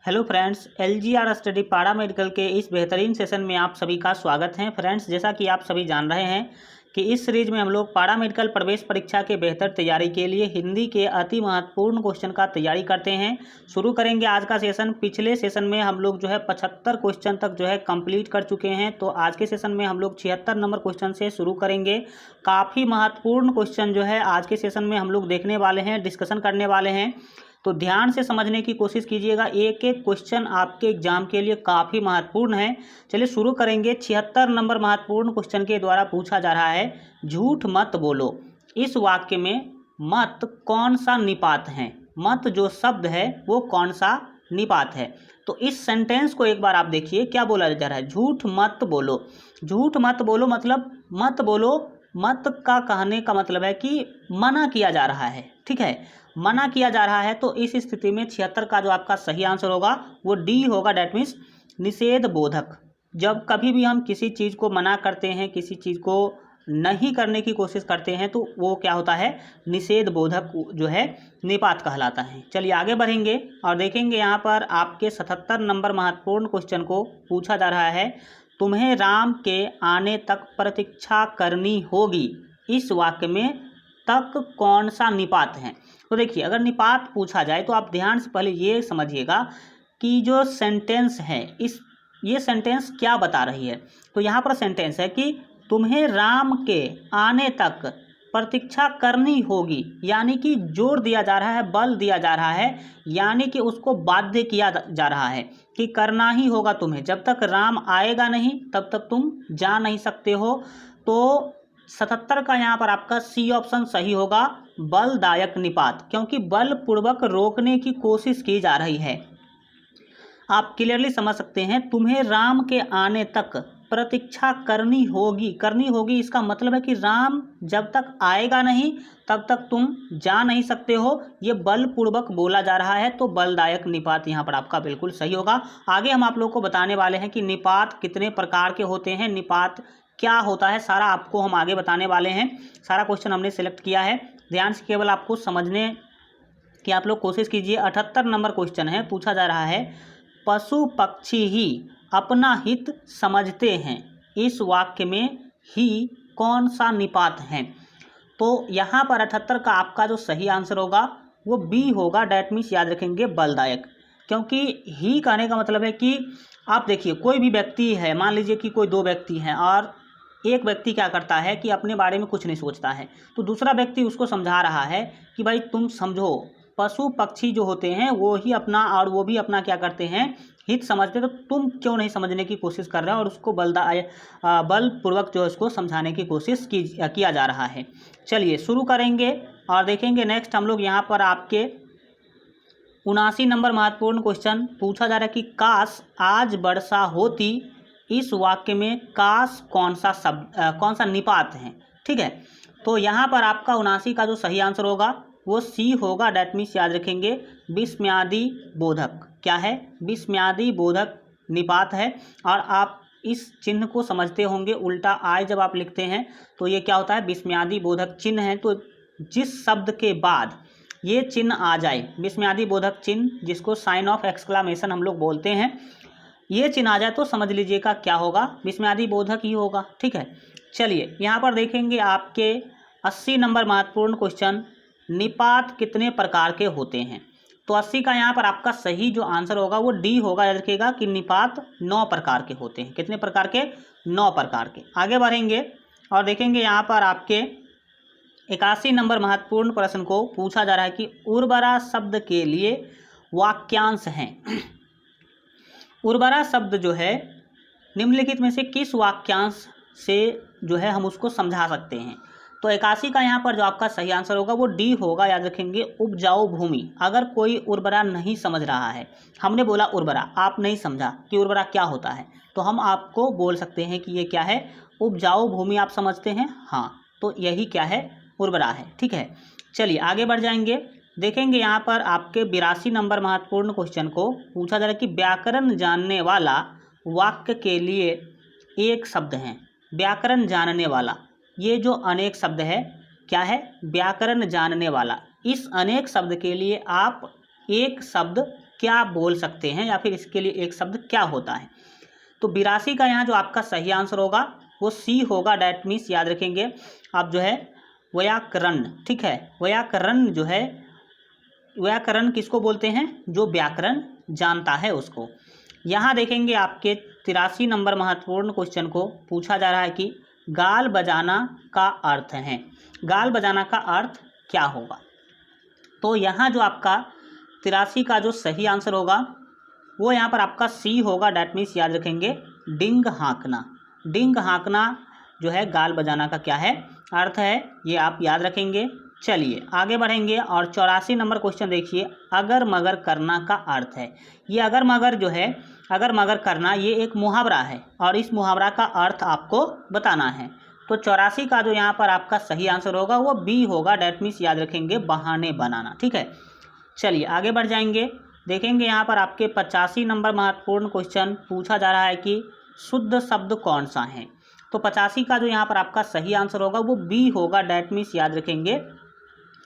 Hello friends, LGR study पारा medical के इस बेहतरीन सेशन में आप सभी का स्वागत है। फ्रेंड्स, जैसा कि आप सभी जान रहे हैं कि इस सीरीज में हम लोग पारा मेडिकल प्रवेश परीक्षा के बेहतर तैयारी के लिए हिंदी के अति महत्वपूर्ण क्वेश्चन का तैयारी करते हैं। शुरू करेंगे आज का सेशन। पिछले सेशन में हम लोग 75 क्वेश्चन तक कंप्लीट कर चुके हैं, तो आज के सेशन में हम लोग 76 नंबर क्वेश्चन से शुरू करेंगे। काफ़ी महत्वपूर्ण क्वेश्चन आज के सेशन में हम लोग देखने वाले हैं, डिस्कशन करने वाले हैं, तो ध्यान से समझने की कोशिश कीजिएगा। एक एक क्वेश्चन आपके एग्जाम के लिए काफ़ी महत्वपूर्ण है। चलिए शुरू करेंगे। 76 नंबर महत्वपूर्ण क्वेश्चन के द्वारा पूछा जा रहा है, झूठ मत बोलो। इस वाक्य में मत कौन सा निपात है? मत जो शब्द है वो कौन सा निपात है? तो इस सेंटेंस को एक बार आप देखिए, क्या बोला जा रहा है? झूठ मत बोलो। झूठ मत बोलो मतलब मत बोलो, मत का कहने का मतलब है कि मना किया जा रहा है। ठीक है, मना किया जा रहा है। तो इस स्थिति में 76 का जो आपका सही आंसर होगा वो डी होगा, डैट मीन्स निषेध बोधक। जब कभी भी हम किसी चीज़ को मना करते हैं, किसी चीज़ को नहीं करने की कोशिश करते हैं, तो वो क्या होता है? निषेध बोधक निपात कहलाता है। चलिए आगे बढ़ेंगे और देखेंगे यहाँ पर आपके 77 नंबर महत्वपूर्ण क्वेश्चन को पूछा जा रहा है, तुम्हें राम के आने तक प्रतीक्षा करनी होगी। इस वाक्य में तक कौन सा निपात है? तो देखिए, अगर निपात पूछा जाए तो आप ध्यान से पहले ये समझिएगा कि जो सेंटेंस है ये सेंटेंस क्या बता रही है। तो यहाँ पर सेंटेंस है कि तुम्हें राम के आने तक प्रतीक्षा करनी होगी, यानी कि जोर दिया जा रहा है, बल दिया जा रहा है, यानी कि उसको बाध्य किया जा रहा है कि करना ही होगा तुम्हें। जब तक राम आएगा नहीं तब तक तुम जा नहीं सकते हो। तो 77 का यहाँ पर आपका सी ऑप्शन सही होगा, बलदायक निपात, क्योंकि बलपूर्वक रोकने की कोशिश की जा रही है। आप क्लियरली समझ सकते हैं, तुम्हें राम के आने तक प्रतीक्षा करनी होगी, इसका मतलब है कि राम जब तक आएगा नहीं तब तक तुम जा नहीं सकते हो। ये बलपूर्वक बोला जा रहा है, तो बलदायक निपात यहाँ पर आपका बिल्कुल सही होगा। आगे हम आप लोग को बताने वाले हैं कि निपात कितने प्रकार के होते हैं, निपात क्या होता है, सारा आपको हम आगे बताने वाले हैं। सारा क्वेश्चन हमने सेलेक्ट किया है, ध्यान से केवल आपको समझने की आप लोग कोशिश कीजिए। 78 नंबर क्वेश्चन है, पूछा जा रहा है, पशु पक्षी ही अपना हित समझते हैं। इस वाक्य में ही कौन सा निपात है? तो यहाँ पर 78 का आपका जो सही आंसर होगा वो बी होगा, डैट मीन्स याद रखेंगे बलदायक। क्योंकि ही कहने का मतलब है कि आप देखिए, कोई भी व्यक्ति है, मान लीजिए कि कोई दो व्यक्ति हैं और एक व्यक्ति क्या करता है कि अपने बारे में कुछ नहीं सोचता है, तो दूसरा व्यक्ति उसको समझा रहा है कि भाई तुम समझो, पशु पक्षी जो होते हैं वो ही अपना और वो भी अपना क्या करते हैं, हित समझते, तो तुम क्यों नहीं समझने की कोशिश कर रहे हो? और उसको बलपूर्वक उसको समझाने की कोशिश किया जा रहा है। चलिए शुरू करेंगे और देखेंगे नेक्स्ट हम लोग यहाँ पर आपके 79 नंबर महत्वपूर्ण क्वेश्चन पूछा जा रहा है कि काश आज वर्षा होती। इस वाक्य में काश कौन सा निपात है? ठीक है, तो यहाँ पर आपका 79 का जो सही आंसर होगा वो सी होगा, डैट मीन्स याद रखेंगे विस्मयादि बोधक। क्या है? विस्मयादि बोधक निपात है। और आप इस चिन्ह को समझते होंगे, उल्टा आय जब आप लिखते हैं तो ये क्या होता है? विस्मयादि बोधक चिन्ह है। तो जिस शब्द के बाद ये चिन्ह आ जाए, विस्मयादि बोधक चिन्ह, जिसको साइन ऑफ एक्सक्लामेशन हम लोग बोलते हैं, ये चिन्ह आ जाए तो समझ लीजिएगा क्या होगा? विस्मयादि बोधक ही होगा। ठीक है, चलिए यहाँ पर देखेंगे आपके 80 नंबर महत्वपूर्ण क्वेश्चन, निपात कितने प्रकार के होते हैं? तो 80 का यहाँ पर आपका सही जो आंसर होगा वो डी होगा। याद रखिएगा कि निपात 9 प्रकार के होते हैं। कितने प्रकार के? 9 प्रकार के। आगे बढ़ेंगे और देखेंगे यहाँ पर आपके 81 नंबर महत्वपूर्ण प्रश्न को पूछा जा रहा है कि उर्वरा शब्द के लिए वाक्यांश हैं। उर्वरा शब्द निम्नलिखित में से किस वाक्यांश से हम उसको समझा सकते हैं? तो 81 का यहाँ पर जो आपका सही आंसर होगा वो डी होगा। याद रखेंगे उपजाऊ भूमि। अगर कोई उर्वरा नहीं समझ रहा है, हमने बोला उर्वरा, आप नहीं समझा कि उर्वरा क्या होता है, तो हम आपको बोल सकते हैं कि ये क्या है? उपजाऊ भूमि। आप समझते हैं? हाँ, तो यही क्या है? उर्वरा है। ठीक है, चलिए आगे बढ़ जाएंगे। देखेंगे यहाँ पर आपके 82 नंबर महत्वपूर्ण क्वेश्चन को पूछा जा रहा है कि व्याकरण जानने वाला वाक्य के लिए एक शब्द है। व्याकरण जानने वाला, ये जो अनेक शब्द है, क्या है? व्याकरण जानने वाला। इस अनेक शब्द के लिए आप एक शब्द क्या बोल सकते हैं, या फिर इसके लिए एक शब्द क्या होता है। तो 82 का यहाँ जो आपका सही आंसर होगा वो सी होगा। डैट मीन्स याद रखेंगे आप जो है व्याकरण, ठीक है। व्याकरण जो है, व्याकरण किसको बोलते हैं, जो व्याकरण जानता है उसको। यहाँ देखेंगे आपके 83 नंबर महत्वपूर्ण क्वेश्चन को पूछा जा रहा है कि गाल बजाना का अर्थ है, गाल बजाना का अर्थ क्या होगा। तो यहाँ जो आपका 83 का जो सही आंसर होगा वो यहाँ पर आपका सी होगा। डैट मीन्स याद रखेंगे डिंग हाँकना। डिंग हाँकना जो है गाल बजाना का क्या है, अर्थ है, ये आप याद रखेंगे। चलिए आगे बढ़ेंगे और 84 नंबर क्वेश्चन देखिए, अगर मगर करना का अर्थ है। ये अगर मगर जो है, अगर मगर करना, ये एक मुहावरा है और इस मुहावरा का अर्थ आपको बताना है। तो 84 का जो यहाँ पर आपका सही आंसर होगा वो बी होगा। डैट मीन्स याद रखेंगे बहाने बनाना, ठीक है। चलिए आगे बढ़ जाएंगे, देखेंगे यहाँ पर आपके 85 नंबर महत्वपूर्ण क्वेश्चन पूछा जा रहा है कि शुद्ध शब्द कौन सा है। तो 85 का जो यहाँ पर आपका सही आंसर होगा वो बी होगा। डैट मीन्स याद रखेंगे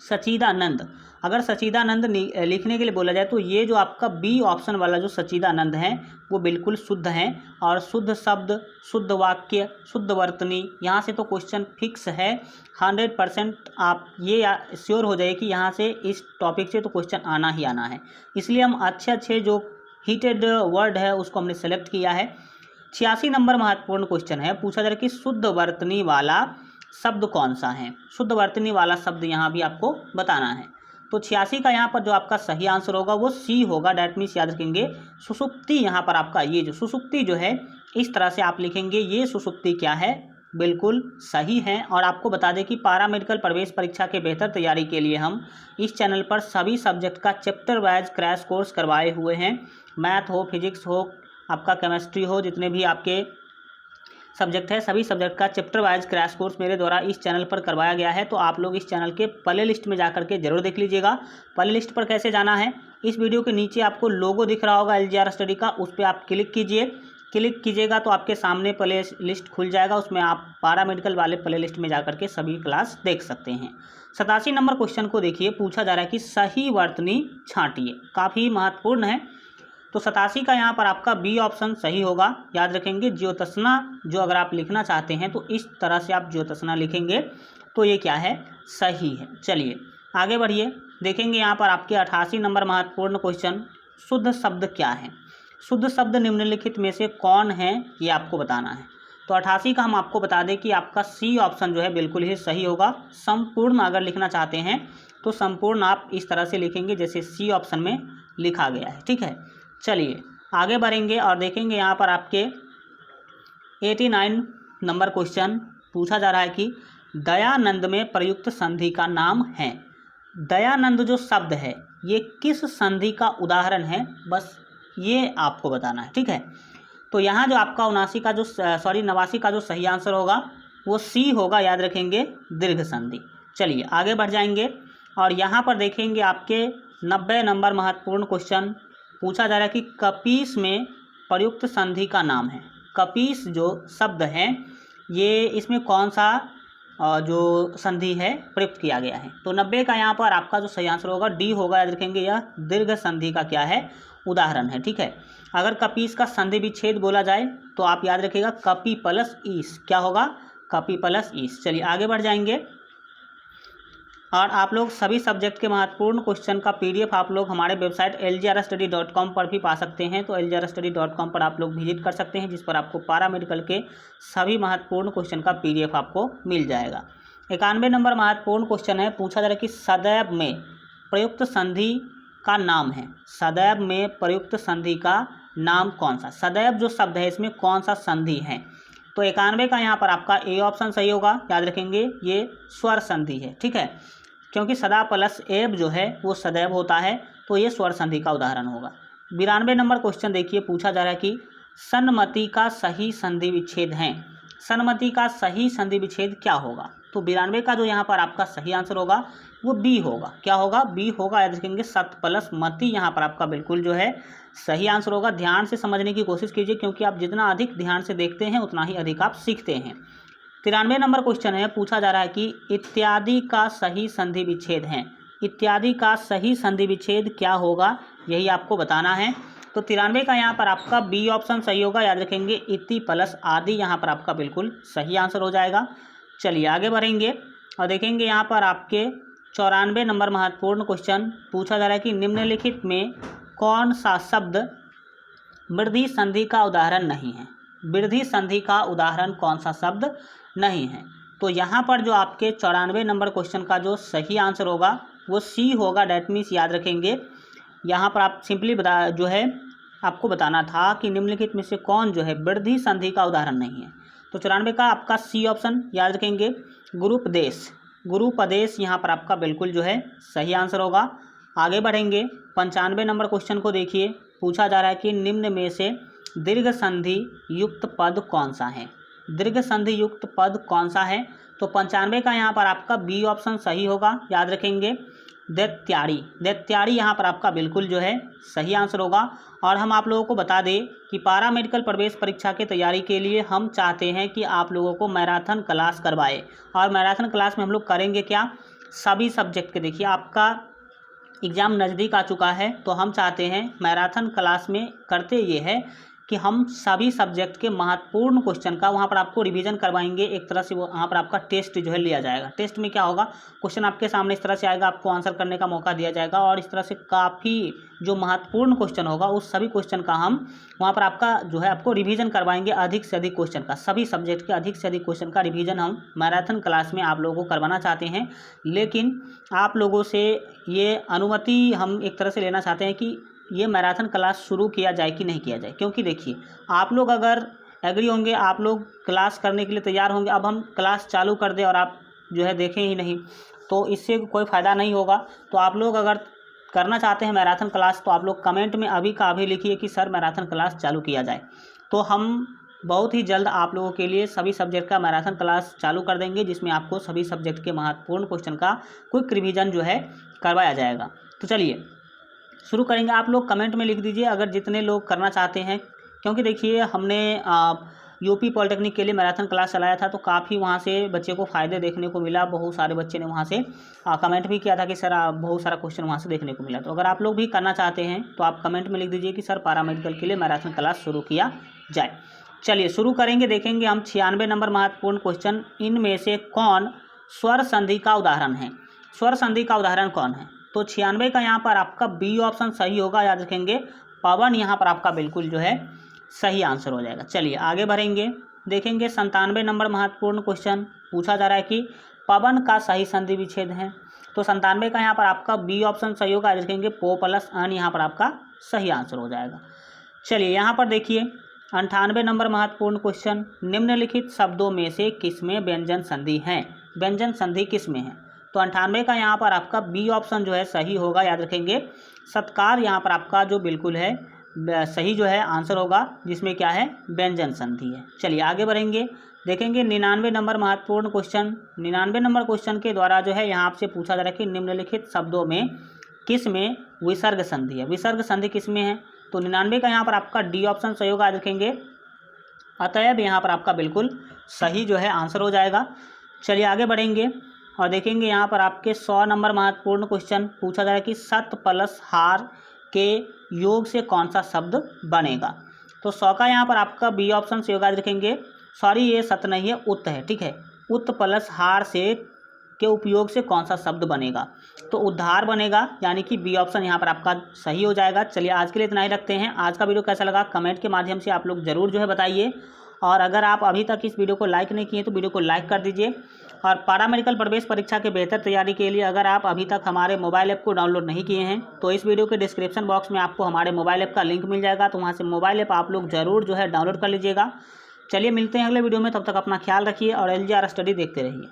सच्चिदानंद। अगर सच्चिदानंद लिखने के लिए बोला जाए तो ये जो आपका बी ऑप्शन वाला जो सच्चिदानंद है वो बिल्कुल शुद्ध है। और शुद्ध शब्द, शुद्ध वाक्य, शुद्ध वर्तनी, यहाँ से तो क्वेश्चन फिक्स है 100%। आप ये श्योर हो जाए कि यहाँ से इस टॉपिक से तो क्वेश्चन आना ही आना है। इसलिए हम अच्छे जो हीटेड वर्ड है उसको हमने सेलेक्ट किया है। 86 नंबर महत्वपूर्ण क्वेश्चन है, पूछा जा रहा है कि शुद्ध वर्तनी वाला शब्द कौन सा है। शुद्ध वर्तनी वाला शब्द यहाँ भी आपको बताना है। तो 86 का यहाँ पर जो आपका सही आंसर होगा वो सी होगा। डैट मीन्स याद रखेंगे सुसुप्ति। यहाँ पर आपका ये जो सुसुप्ति जो है इस तरह से आप लिखेंगे, ये सुसुप्ति क्या है, बिल्कुल सही है। और आपको बता दें कि पारा मेडिकल प्रवेश परीक्षा के बेहतर तैयारी के लिए हम इस चैनल पर सभी सब्जेक्ट का चैप्टर वाइज क्रैश कोर्स करवाए हुए हैं। मैथ हो, फिजिक्स हो, आपका केमिस्ट्री हो, जितने भी आपके सब्जेक्ट है सभी सब्जेक्ट का चैप्टर वाइज क्रैश कोर्स मेरे द्वारा इस चैनल पर करवाया गया है। तो आप लोग इस चैनल के प्ले लिस्ट में जाकर के जरूर देख लीजिएगा। प्ले लिस्ट पर कैसे जाना है, इस वीडियो के नीचे आपको लोगो दिख रहा होगा LGR स्टडी का, उस पर आप क्लिक कीजिए। क्लिक कीजिएगा तो आपके सामने प्ले लिस्ट खुल जाएगा, उसमें आप पारा मेडिकल वाले प्ले लिस्ट में जाकर के सभी क्लास देख सकते हैं। 87 नंबर क्वेश्चन को देखिए, पूछा जा रहा है कि सही वर्तनी छांटिए, काफ़ी महत्वपूर्ण है। तो 87 का यहाँ पर आपका बी ऑप्शन सही होगा। याद रखेंगे ज्योत्सना जो अगर आप लिखना चाहते हैं तो इस तरह से आप ज्योत्सना लिखेंगे तो ये क्या है, सही है। चलिए आगे बढ़िए, देखेंगे यहाँ पर आपके 88 नंबर महत्वपूर्ण क्वेश्चन, शुद्ध शब्द क्या है। शुद्ध शब्द निम्नलिखित में से कौन है, ये आपको बताना है। तो 88 का हम आपको बता दें कि आपका सी ऑप्शन जो है बिल्कुल ही सही होगा। संपूर्ण अगर लिखना चाहते हैं तो संपूर्ण आप इस तरह से लिखेंगे जैसे सी ऑप्शन में लिखा गया है, ठीक है। चलिए आगे बढ़ेंगे और देखेंगे यहाँ पर आपके 89 नंबर क्वेश्चन पूछा जा रहा है कि दयानंद में प्रयुक्त संधि का नाम है। दयानंद जो शब्द है ये किस संधि का उदाहरण है, बस ये आपको बताना है, ठीक है। तो यहाँ जो आपका 89 का जो सही आंसर होगा वो सी होगा। याद रखेंगे दीर्घ संधि। चलिए आगे बढ़ जाएंगे और यहाँ पर देखेंगे आपके 90 नंबर महत्वपूर्ण क्वेश्चन पूछा जा रहा है कि कपीस में प्रयुक्त संधि का नाम है। कपीस जो शब्द है ये इसमें कौन सा जो संधि है प्रयुक्त किया गया है। तो 90 का यहाँ पर आपका जो सही आंसर होगा डी होगा। याद रखेंगे यह दीर्घ संधि का क्या है, उदाहरण है, ठीक है। अगर कपीस का संधि विच्छेद बोला जाए तो आप याद रखिएगा कपी प्लस ईस, क्या होगा, कपी प्लस ईस। चलिए आगे बढ़ जाएंगे और आप लोग सभी सब्जेक्ट के महत्वपूर्ण क्वेश्चन का PDF आप लोग हमारे वेबसाइट lgrstudy.com पर भी पा सकते हैं। तो lgrstudy.com पर आप लोग विजिट कर सकते हैं, जिस पर आपको पारा मेडिकल के सभी महत्वपूर्ण क्वेश्चन का PDF आपको मिल जाएगा। 91 नंबर महत्वपूर्ण क्वेश्चन है, पूछा जा रहा है कि सदैव में प्रयुक्त संधि का नाम है। सदैव में प्रयुक्त संधि का नाम कौन सा, सदैव जो शब्द है इसमें कौन सा संधि है। तो 91 का यहाँ पर आपका ए ऑप्शन सही होगा। याद रखेंगे ये स्वर संधि है, ठीक है, क्योंकि सदा प्लस एब जो है वो सदैव होता है, तो ये स्वर संधि का उदाहरण होगा। 92 नंबर क्वेश्चन देखिए, पूछा जा रहा है कि सन्मति का सही संधि विच्छेद है। सन्मति का सही संधि विच्छेद क्या होगा। तो 92 का जो यहाँ पर आपका सही आंसर होगा वो बी होगा। क्या होगा, बी होगा। याद रखेंगे सत प्लस मति यहाँ पर आपका बिल्कुल जो है सही आंसर होगा। ध्यान से समझने की कोशिश कीजिए, क्योंकि आप जितना अधिक ध्यान से देखते हैं उतना ही अधिक आप सीखते हैं। 93 नंबर क्वेश्चन है, पूछा जा रहा है कि इत्यादि का सही संधि विच्छेद है। इत्यादि का सही संधि विच्छेद क्या होगा, यही आपको बताना है। तो 93 का यहाँ पर आपका बी ऑप्शन सही होगा, याद रखेंगे। इति प्लस आदि यहाँ पर आपका बिल्कुल सही आंसर हो जाएगा। चलिए आगे बढ़ेंगे और देखेंगे यहाँ पर आपके 94 नंबर महत्वपूर्ण क्वेश्चन पूछा जा रहा है कि निम्नलिखित में कौन सा शब्द वृद्धि संधि का उदाहरण नहीं है। वृद्धि संधि का उदाहरण कौन सा शब्द नहीं है। तो यहाँ पर जो आपके 94 नंबर क्वेश्चन का जो सही आंसर होगा वो सी होगा। डैट मीन्स याद रखेंगे यहाँ पर आप सिंपली जो है आपको बताना था कि निम्नलिखित में से कौन जो है वृद्धि संधि का उदाहरण नहीं है। तो 94 का आपका सी ऑप्शन याद रखेंगे। गुरुपदेश, गुरुपदेश यहाँ पर आपका बिल्कुल जो है सही आंसर होगा। आगे बढ़ेंगे 95 नंबर क्वेश्चन को देखिए। पूछा जा रहा है कि निम्न में से दीर्घ संधि युक्त पद कौन सा है। दीर्घ संधि युक्त पद कौन सा है। तो 95 का यहाँ पर आपका बी ऑप्शन सही होगा, याद रखेंगे। दैत्याड़ी, दैत्याड़ी यहाँ पर आपका बिल्कुल जो है सही आंसर होगा। और हम आप लोगों को बता दें कि पारा मेडिकल प्रवेश परीक्षा की तैयारी के लिए हम चाहते हैं कि आप लोगों को मैराथन क्लास करवाए। और मैराथन क्लास में हम लोग करेंगे क्या, सभी सब्जेक्ट के। देखिए आपका एग्ज़ाम नज़दीक आ चुका है, तो हम चाहते हैं मैराथन क्लास में करते ये है कि हम सभी सब्जेक्ट के महत्वपूर्ण क्वेश्चन का वहाँ पर आपको रिवीजन करवाएंगे। एक तरह से वो वहाँ पर आपका टेस्ट जो है लिया जाएगा। टेस्ट में क्या होगा, क्वेश्चन आपके सामने इस तरह से आएगा, आपको आंसर करने का मौका दिया जाएगा। और इस तरह से काफ़ी जो महत्वपूर्ण क्वेश्चन होगा उस सभी क्वेश्चन का हम वहाँ पर आपका जो है आपको रिवीजन करवाएंगे। अधिक से अधिक क्वेश्चन का, सभी सब्जेक्ट के अधिक से अधिक क्वेश्चन का रिवीजन हम मैराथन क्लास में आप लोगों को करवाना चाहते हैं। लेकिन आप लोगों से ये अनुमति हम एक तरह से लेना चाहते हैं कि ये मैराथन क्लास शुरू किया जाए कि नहीं किया जाए। क्योंकि देखिए आप लोग अगर एग्री होंगे, आप लोग क्लास करने के लिए तैयार होंगे, अब हम क्लास चालू कर दें और आप जो है देखें ही नहीं, तो इससे कोई फ़ायदा नहीं होगा। तो आप लोग अगर करना चाहते हैं मैराथन क्लास, तो आप लोग कमेंट में अभी का अभी लिखिए कि सर मैराथन क्लास चालू किया जाए। तो हम बहुत ही जल्द आप लोगों के लिए सभी सब्जेक्ट का मैराथन क्लास चालू कर देंगे, जिसमें आपको सभी सब्जेक्ट के महत्वपूर्ण क्वेश्चन का क्विक रिवीजन जो है करवाया जाएगा। तो चलिए शुरू करेंगे। आप लोग कमेंट में लिख दीजिए अगर जितने लोग करना चाहते हैं। क्योंकि देखिए हमने यूपी पॉलिटेक्निक के लिए मैराथन क्लास चलाया था, तो काफ़ी वहाँ से बच्चे को फ़ायदे देखने को मिला। बहुत सारे बच्चे ने वहाँ से कमेंट भी किया था कि सर बहुत सारा क्वेश्चन वहाँ से देखने को मिला। तो अगर आप लोग भी करना चाहते हैं तो आप कमेंट में लिख दीजिए कि सर पैरामेडिकल के लिए मैराथन क्लास शुरू किया जाए। चलिए शुरू करेंगे। देखेंगे हम 96 नंबर महत्वपूर्ण क्वेश्चन, इनमें से कौन स्वर संधि का उदाहरण है। स्वर संधि का उदाहरण कौन है। तो 96 का यहाँ पर आपका बी ऑप्शन सही होगा, याद रखेंगे। पवन यहाँ पर आपका बिल्कुल जो है सही आंसर हो जाएगा। चलिए आगे बढ़ेंगे। देखेंगे 97 नंबर महत्वपूर्ण क्वेश्चन पूछा जा रहा है कि पवन का सही संधि विच्छेद है। तो 97 का यहाँ पर आपका बी ऑप्शन सही होगा, याद रखेंगे। पो प्लस अन यहाँ पर आपका सही आंसर हो जाएगा। चलिए यहाँ पर देखिए 98 नंबर महत्वपूर्ण क्वेश्चन, निम्नलिखित शब्दों में से किसमें व्यंजन संधि है। व्यंजन संधि किसमें है। तो 98 का यहाँ पर आपका बी ऑप्शन जो है सही होगा, याद रखेंगे। सत्कार यहाँ पर आपका जो बिल्कुल है सही जो है आंसर होगा, जिसमें क्या है व्यंजन संधि है। चलिए आगे बढ़ेंगे। देखेंगे 99 नंबर महत्वपूर्ण क्वेश्चन। 99 नंबर क्वेश्चन के द्वारा जो है यहाँ आपसे पूछा जा रहा है कि निम्नलिखित शब्दों में किस में विसर्ग संधि है। विसर्ग संधि किस में है। तो 99 का यहाँ पर आपका डी ऑप्शन सही होगा, याद रखेंगे। अतएव यहाँ पर आपका बिल्कुल सही जो है आंसर हो जाएगा। चलिए आगे बढ़ेंगे और देखेंगे यहाँ पर आपके 100 नंबर महत्वपूर्ण क्वेश्चन पूछा जा रहा है कि सत प्लस हार के योग से कौन सा शब्द बनेगा। तो 100 का यहाँ पर आपका बी ऑप्शन से होगा, रखेंगे। सॉरी ये सत नहीं है, उत्त है, ठीक है। उत्त प्लस हार से के उपयोग से कौन सा शब्द बनेगा। तो उद्धार बनेगा, यानी कि बी ऑप्शन यहाँ पर आपका सही हो जाएगा। चलिए आज के लिए इतना ही रखते हैं। आज का वीडियो कैसा लगा कमेंट के माध्यम से आप लोग ज़रूर जो है बताइए। और अगर आप अभी तक इस वीडियो को लाइक नहीं किए तो वीडियो को लाइक कर दीजिए। और पैरामेडिकल प्रवेश परीक्षा के बेहतर तैयारी के लिए अगर आप अभी तक हमारे मोबाइल ऐप को डाउनलोड नहीं किए हैं तो इस वीडियो के डिस्क्रिप्शन बॉक्स में आपको हमारे मोबाइल ऐप का लिंक मिल जाएगा। तो वहाँ से मोबाइल ऐप आप लोग ज़रूर जो है डाउनलोड कर लीजिएगा। चलिए मिलते हैं अगले वीडियो में, तब तक अपना ख्याल रखिए और LGR स्टडी देखते रहिए।